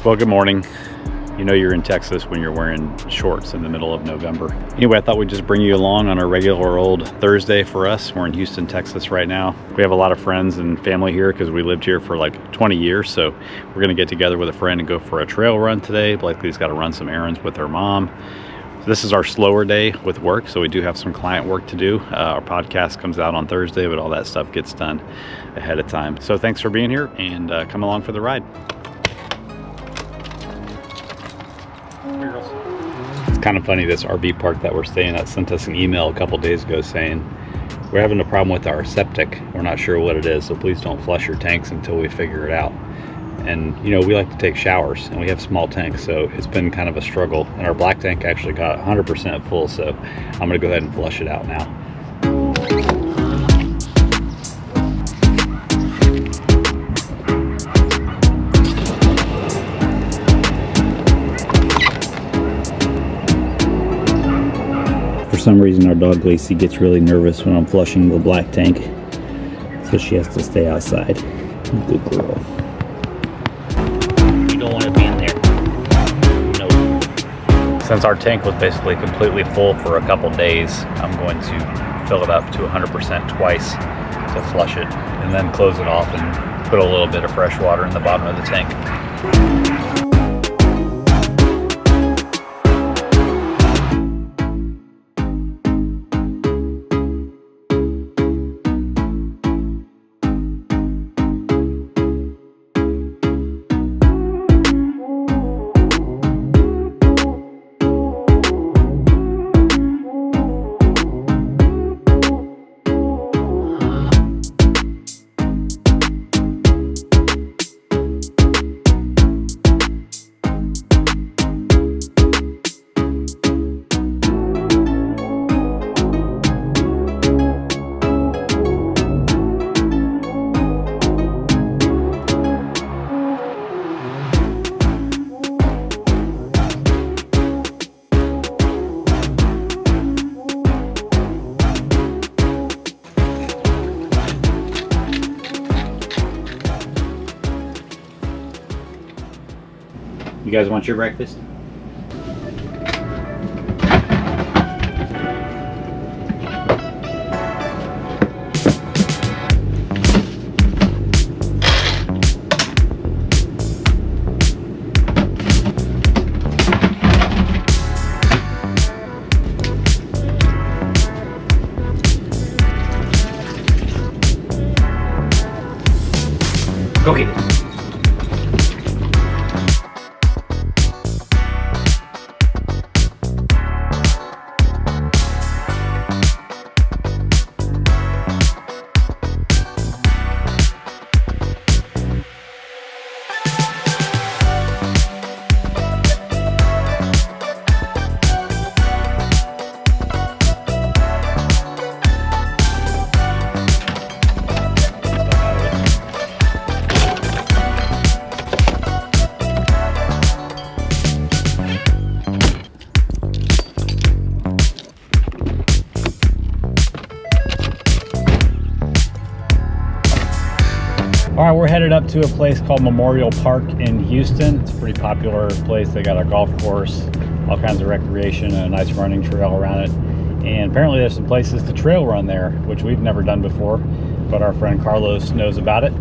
Well, good morning. You know you're in Texas when you're wearing shorts in the middle of November. Anyway, I thought we'd just bring you along on a regular old Thursday for us. We're in Houston, Texas right now. We have a lot of friends and family here because we lived here for like 20 years. So we're gonna get together with a friend and go for a trail run today. Blakley's got to run some errands with her mom. So this is our slower day with work, so we do have some client work to do. Our podcast comes out on Thursday, but all that stuff gets done ahead of time. So thanks for being here and come along for the ride. It's kind of funny, this RV park that we're staying at sent us an email a couple days ago saying we're having a problem with our septic. We're not sure what it is, so please don't flush your tanks until we figure it out. And you know, we like to take showers and we have small tanks, so it's been kind of a struggle. And our black tank actually got 100% full, so I'm gonna go ahead and flush it out now. For some reason, our dog Lacey gets really nervous when I'm flushing the black tank, so she has to stay outside. Good girl. You don't want to be in there. No. Since our tank was basically completely full for a couple days, I'm going to fill it up to 100% twice to flush it, and then close it off and put a little bit of fresh water in the bottom of the tank. You guys want your breakfast? Go get it. All right, we're headed up to a place called Memorial Park in Houston. It's a pretty popular place. They got a golf course, all kinds of recreation, and a nice running trail around it. And apparently there's some places to trail run there, which we've never done before, but our friend Carlos knows about it.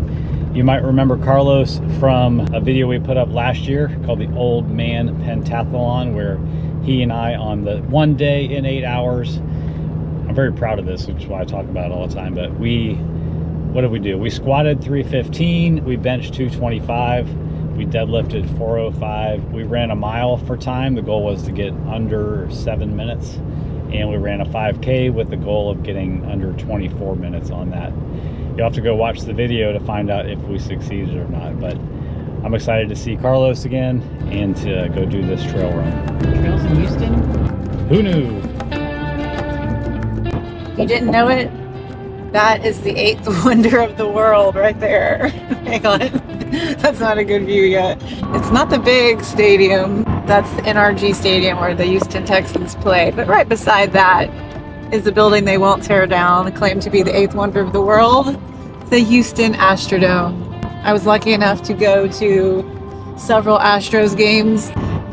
You might remember Carlos from a video we put up last year called the Old Man Pentathlon, where he and I, on the 1 day in 8 hours, I'm very proud of this, which is why I talk about it all the time, but what did we do? We squatted 315, we benched 225, we deadlifted 405, we ran a mile for time. The goal was to get under 7 minutes, and we ran a 5K with the goal of getting under 24 minutes on that. You'll have to go watch the video to find out if we succeeded or not, but I'm excited to see Carlos again and to go do this trail run. Trails in Houston? Who knew? You didn't know it? That is the 8th wonder of the world right there. Hang on. That's not a good view yet. It's not the big stadium. That's the NRG Stadium where the Houston Texans play. But right beside that is a building they won't tear down, claimed to be the 8th wonder of the world, the Houston Astrodome. I was lucky enough to go to several Astros games,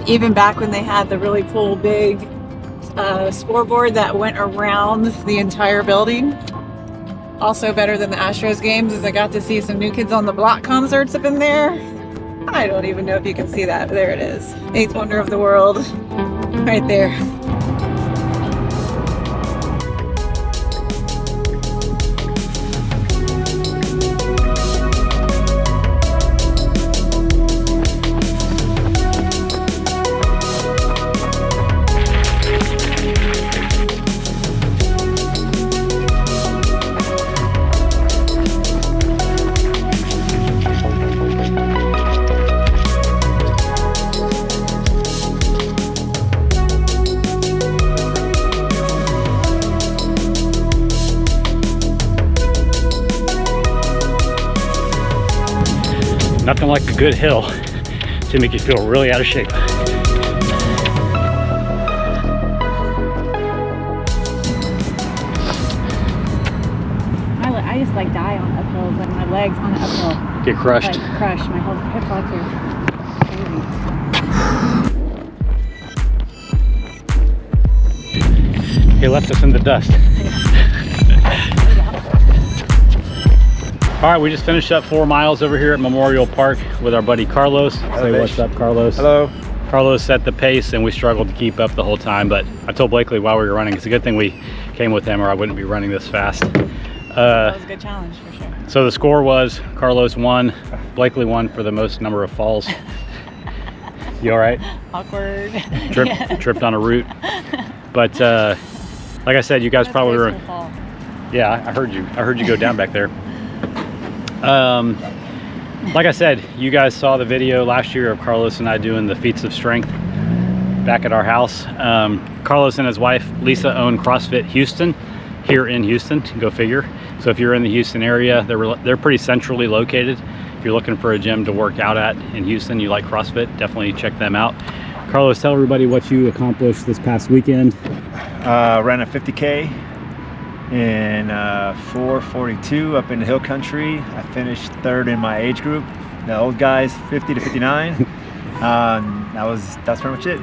even back when they had the really cool big scoreboard that went around the entire building. Also better than the Astros games is I got to see some New Kids on the Block concerts up in there. I don't even know if you can see that. There it is. Eighth wonder of the world. Right there. Nothing like a good hill to make you feel really out of shape. I just like die on uphills, like my legs on an uphill. Get crushed. Like crushed. My whole hip flexor. Crazy. He left us in the dust. All right, we just finished up 4 miles over here at Memorial Park with our buddy Carlos. Say what's up, Carlos. Hello. Carlos set the pace and we struggled to keep up the whole time, but I told Blakley while we were running, it's a good thing we came with him or I wouldn't be running this fast. That was a good challenge for sure. So the score was Carlos won, Blakley won for the most number of falls. You all right? Awkward. Tripped on a root. But like I said, you guys probably were. Yeah, I heard you. I heard you go down back there. Like I said, you guys saw the video last year of Carlos and I doing the feats of strength back at our house. Carlos and his wife Lisa own CrossFit Houston here in Houston, go figure. So if you're in the Houston area, they're pretty centrally located. If you're looking for a gym to work out at in Houston, you like CrossFit, definitely check them out. Carlos, tell everybody what you accomplished this past weekend. Ran a 50K in 4:42 up in the hill country. I finished third in my age group, the old guys 50 to 59. That's pretty much it.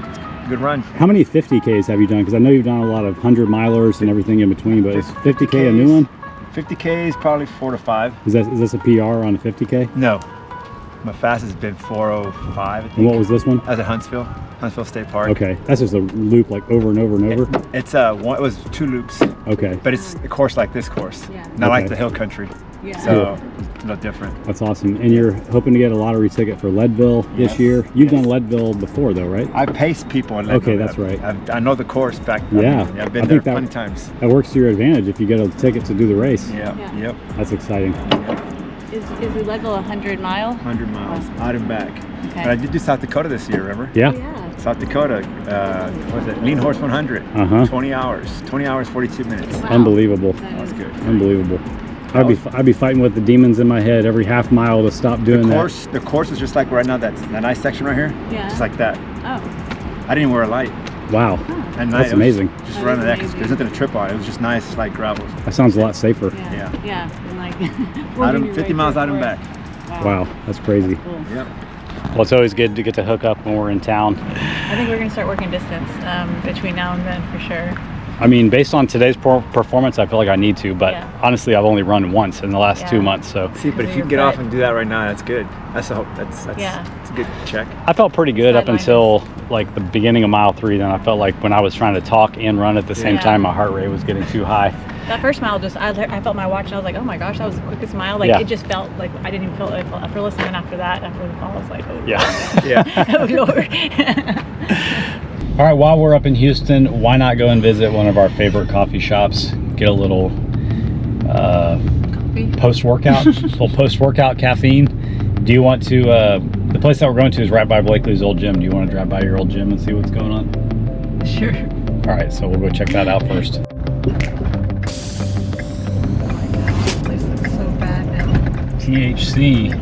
Good run. How many 50Ks have you done? Because I know you've done a lot of 100 milers and everything in between, but is 50K a new one? 50K is probably 4 to 5. Is this a PR on a 50K? No, my fastest has been 4:05. I think. And what was this one? That was at Huntsville State Park. Okay, that's just a loop like over and over and over. It was 2 loops. Okay. But it's a course like this course, not like the hill country. Yeah. So it's a little different. That's awesome. And you're hoping to get a lottery ticket for Leadville this year. You've done Leadville before though, right? I paced people in Leadville. Okay, that's right. I know the course back. Yeah. I've been there plenty times. That works to your advantage if you get a ticket to do the race. Yeah. Yep. That's exciting. Is the Leadville 100 mile? 100 miles, Awesome. out and back. Okay. But I did do South Dakota this year, remember? Yeah. South Dakota, what was it? Lean Horse 100. 20 hours, 42 minutes. Wow. Unbelievable. That was good. Unbelievable. I'd be fighting with the demons in my head every half mile to stop doing that. The course is just like right now. That nice section right here. Yeah. Just like that. Oh. I didn't wear a light. Wow. And That's amazing. Just running that. There's nothing to trip on. It was just nice, like gravel. That sounds a lot safer. Yeah. And like 50 miles out and back. Wow, that's crazy. That's cool. Yep. Well, it's always good to get to hook up when we're in town. I think we're going to start working distance between now and then for sure. I mean, based on today's performance, I feel like I need to, but honestly, I've only run once in the last 2 months. So see, but if you can get off and do that right now, that's good. That's a good check. I felt pretty good up until like the beginning of mile 3. Then I felt like when I was trying to talk and run at the same time, my heart rate was getting too high. That first mile, I felt my watch and I was like, oh my gosh, that was the quickest mile. Like it just felt like I didn't even feel effortless. And then after that, after the fall, I was like, oh oh Lord. All right, while we're up in Houston, why not go and visit one of our favorite coffee shops? Get a little post-workout, caffeine. Do you want to? The place that we're going to is right by Blakley's old gym. Do you want to drive by your old gym and see what's going on? Sure. All right, so we'll go check that out first. THC.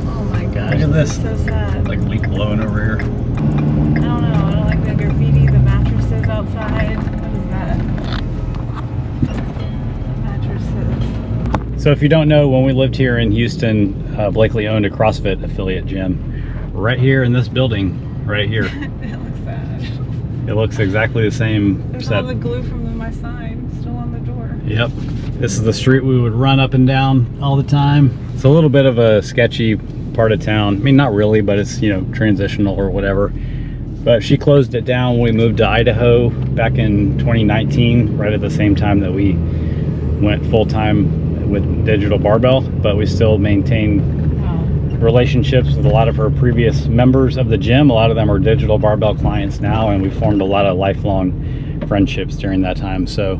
Oh my gosh. Look at this. So sad. Like leaf blowing over here. I don't know. I don't like the graffiti, the mattresses outside. What is that? Mattresses. So if you don't know, when we lived here in Houston, Blakley owned a CrossFit affiliate gym right here in this building, right here. It looks sad. It looks exactly the same. There's all the glue from my sign still on the door. Yep. This is the street we would run up and down all the time. It's a little bit of a sketchy part of town. I mean, not really, but it's, you know, transitional or whatever. But she closed it down when we moved to Idaho back in 2019, right at the same time that we went full-time with Digital Barbell, but we still maintain relationships with a lot of her previous members of the gym. A lot of them are Digital Barbell clients now, and we formed a lot of lifelong friendships during that time. So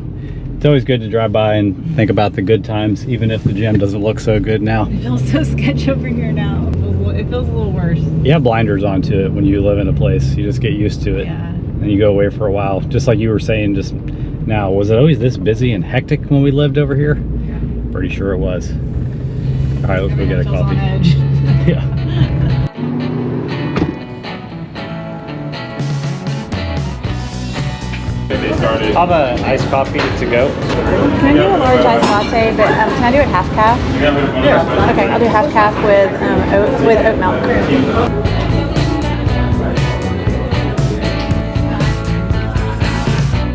it's always good to drive by and think about the good times, even if the gym doesn't look so good now. It feels so sketchy over here now. It feels a little worse. You have blinders onto it when you live in a place. You just get used to it. Yeah. And you go away for a while. Just like you were saying just now, was it always this busy and hectic when we lived over here? Yeah. Pretty sure it was. All right, let's go get a coffee. On edge. Yeah. I'll have an iced coffee to go. Can I do a large iced latte, but can I do it half calf? Yeah. Okay, I'll do half calf with oat milk.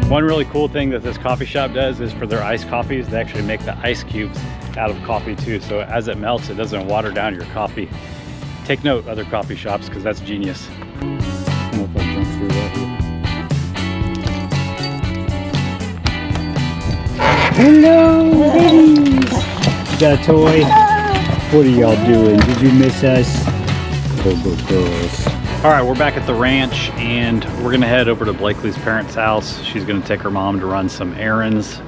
One really cool thing that this coffee shop does is for their iced coffees, they actually make the ice cubes out of coffee too. So as it melts, it doesn't water down your coffee. Take note, other coffee shops, because that's genius. Hello, ladies. You got a toy? What are y'all doing? Did you miss us? Go girls. All right, we're back at the ranch, and we're gonna head over to Blakley's parents' house. She's gonna take her mom to run some errands,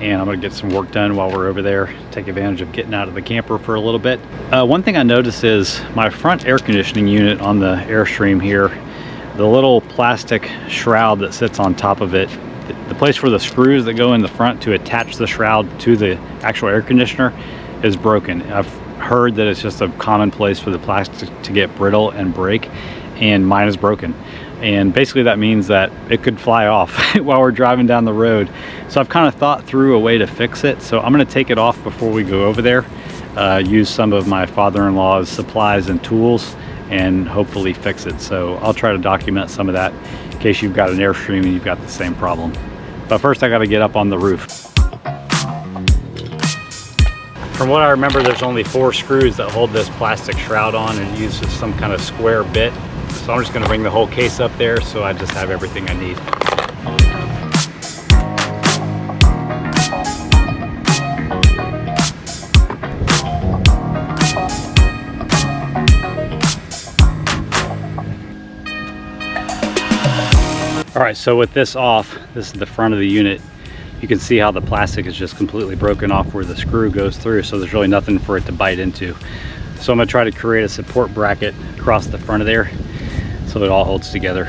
and I'm gonna get some work done while we're over there. Take advantage of getting out of the camper for a little bit. One thing I noticed is my front air conditioning unit on the Airstream here, the little plastic shroud that sits on top of it, the place where the screws that go in the front to attach the shroud to the actual air conditioner is broken. I've heard that it's just a common place for the plastic to get brittle and break, and mine is broken. And basically that means that it could fly off while we're driving down the road. So I've kind of thought through a way to fix it. So I'm gonna take it off before we go over there, use some of my father-in-law's supplies and tools, and hopefully fix it. So I'll try to document some of that in case you've got an Airstream and you've got the same problem. But first I gotta get up on the roof. From what I remember, there's only 4 screws that hold this plastic shroud on, and it uses some kind of square bit. So I'm just gonna bring the whole case up there so I just have everything I need. All right, so with this off, this is the front of the unit. You can see how the plastic is just completely broken off where the screw goes through, so there's really nothing for it to bite into. So I'm gonna try to create a support bracket across the front of there so it all holds together.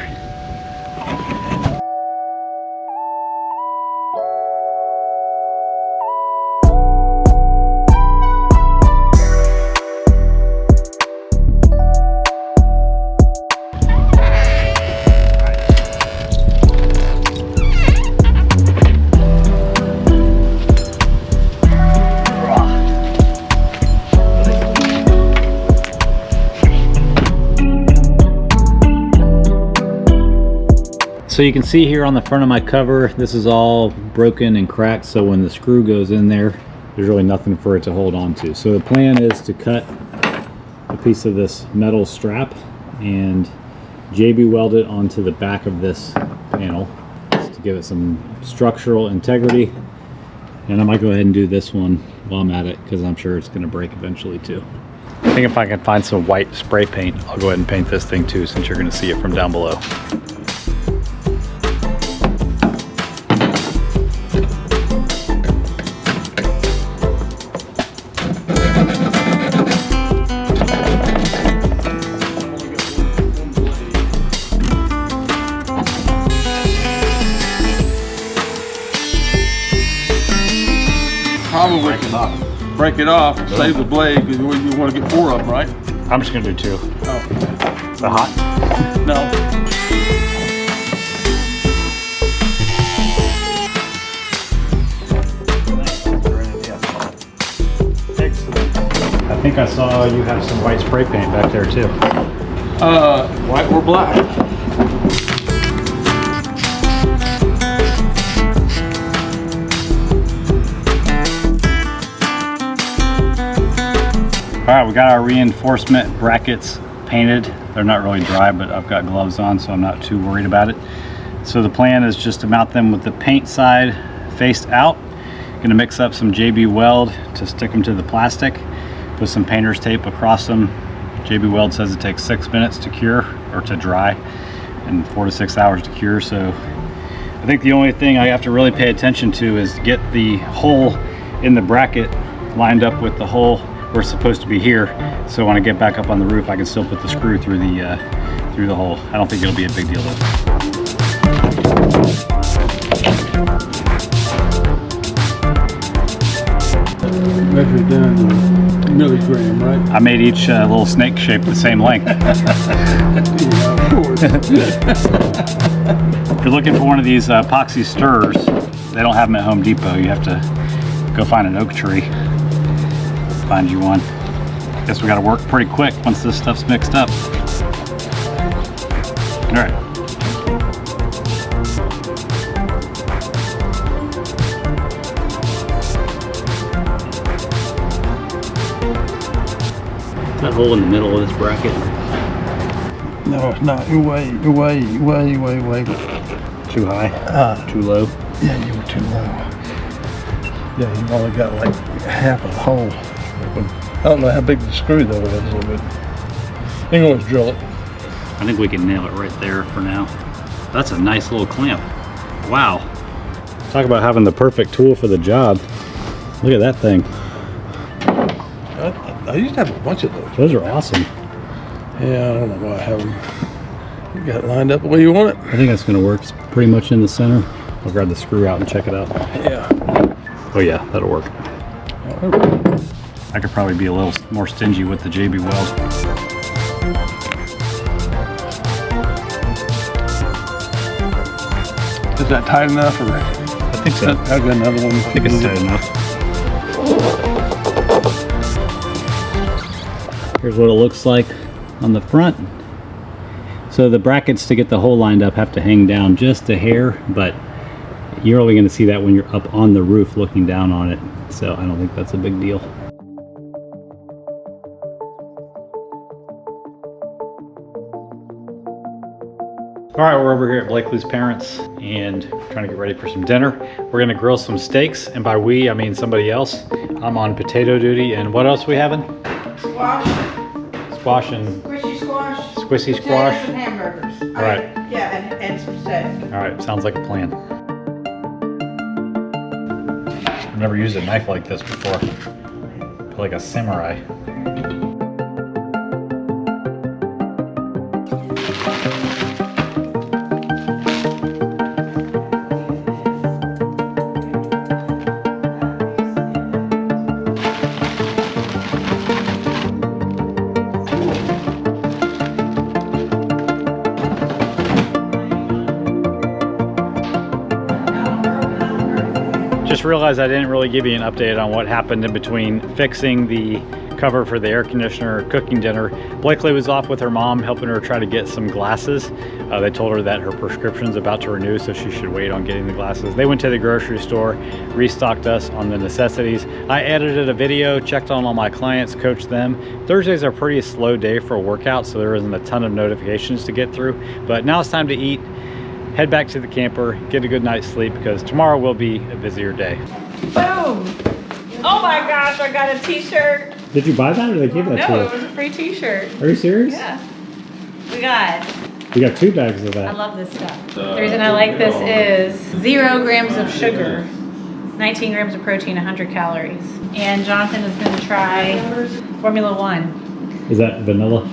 So you can see here on the front of my cover, this is all broken and cracked, so when the screw goes in there, there's really nothing for it to hold on to. So the plan is to cut a piece of this metal strap and JB weld it onto the back of this panel just to give it some structural integrity. And I might go ahead and do this one while I'm at it, because I'm sure it's going to break eventually too. I think if I can find some white spray paint, I'll go ahead and paint this thing too, since you're going to see it from down below. Probably break it off, save the blade, because you want to get 4 of them, right? I'm just gonna do 2. Oh. Is that hot? No. Excellent. I think I saw you have some white spray paint back there too. White or black? All right, we got our reinforcement brackets painted. They're not really dry, but I've got gloves on, so I'm not too worried about it. So the plan is just to mount them with the paint side faced out. Gonna mix up some JB Weld to stick them to the plastic. Put some painter's tape across them. JB Weld says it takes 6 minutes to cure or to dry and 4 to 6 hours to cure. So I think the only thing I have to really pay attention to is get the hole in the bracket lined up with the hole where it's supposed to be here. So when I get back up on the roof, I can still put the screw through the hole. I don't think it'll be a big deal though. Measure down to milligram, right? I made each little snake shape the same length. Yeah, of course. If you're looking for one of these epoxy stirrers, they don't have them at Home Depot. You have to go find an oak tree, find you one. Guess we got to work pretty quick once this stuff's mixed up. All right. That hole in the middle of this bracket. No, it's not. You're way. Too high? Too low? Yeah, you were too low. Yeah, you only got like half a hole. I don't know how big the screw though is, but you can always drill it. I think we can nail it right there for now. That's a nice little clamp. Wow. Talk about having the perfect tool for the job. Look at that thing. I used to have a bunch of those. Those are awesome. Yeah, I don't know why I have them. You got it lined up the way you want it. I think that's going to work. It's pretty much in the center. I'll grab the screw out and check it out. Yeah. Oh yeah, that'll work. I could probably be a little more stingy with the JB Weld. Is that tight enough, or I think so. I've got another one. I think it's tight enough. Here's what it looks like on the front. So the brackets to get the hole lined up have to hang down just a hair, but you're only going to see that when you're up on the roof looking down on it. So I don't think that's a big deal. All right, we're over here at Blakley's parents and trying to get ready for some dinner. We're gonna grill some steaks, and by we, I mean somebody else. I'm on potato duty, and what else we having? Squash, Squash and squishy squash, squishy potatoes squash. and hamburgers. All right. Yeah, and some steak. All right, sounds like a plan. I've never used a knife like this before. I feel like a samurai. Just realized I didn't really give you an update on what happened in between fixing the cover for the air conditioner, cooking dinner. Blakley was off with her mom, helping her try to get some glasses. They told her that her prescription's about to renew, so she should wait on getting the glasses. They went to the grocery store, restocked us on the necessities. I edited a video, checked on all my clients, coached them. Thursdays are a pretty slow day for a workout, so there isn't a ton of notifications to get through. But now it's time to eat. Head back to the camper, get a good night's sleep, because tomorrow will be a busier day. Boom! Oh my gosh, I got a t-shirt. Did you buy that or they gave that No, to it was a free t-shirt. you? Are you serious? Yeah. We got 2 bags of I that. love this stuff. The reason I like this is 0 grams of sugar, 19 grams of protein, 100 calories. And Jonathan is going to try Phormula-1. Is that vanilla?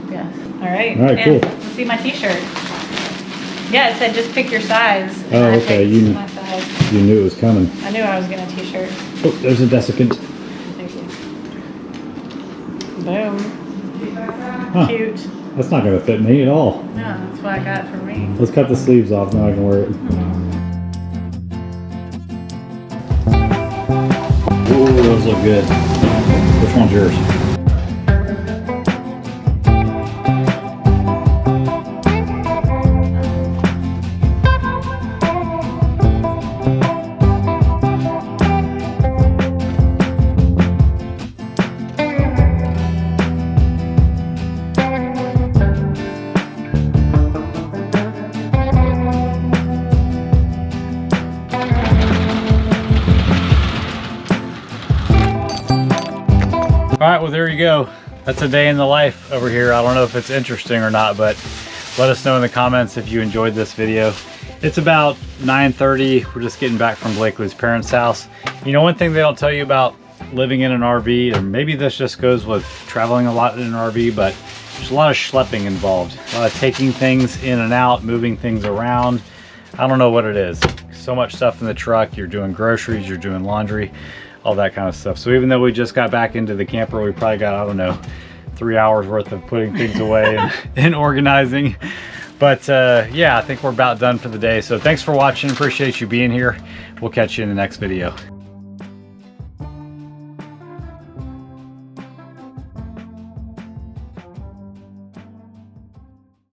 Yes. All right. All right, cool. Let's see my t-shirt. Yeah, it said just pick your size. Oh, And I okay, picked you- my size. You knew it was coming. I knew I was getting a t-shirt. Oh, there's a desiccant. Thank you. Boom. Huh. Cute. That's not going to fit me at all. No, that's what I got for me. Let's cut the sleeves off, now I can wear it. Ooh, those look good. Which one's yours? All right, well, there you go. That's a day in the life over here. I don't know if it's interesting or not, but let us know in the comments if you enjoyed this video. It's about 9:30. We're just getting back from Blakley's parents' house. You know, one thing they don't tell you about living in an RV, or maybe this just goes with traveling a lot in an RV, but there's a lot of schlepping involved. A lot of taking things in and out, moving things around. I don't know what it is. So much stuff in the truck. You're doing groceries, you're doing laundry, all that kind of stuff. So even though we just got back into the camper, we probably got, I don't know, 3 hours worth of putting things away and organizing. But yeah, I think we're about done for the day. So thanks for watching. Appreciate you being here. We'll catch you in the next video.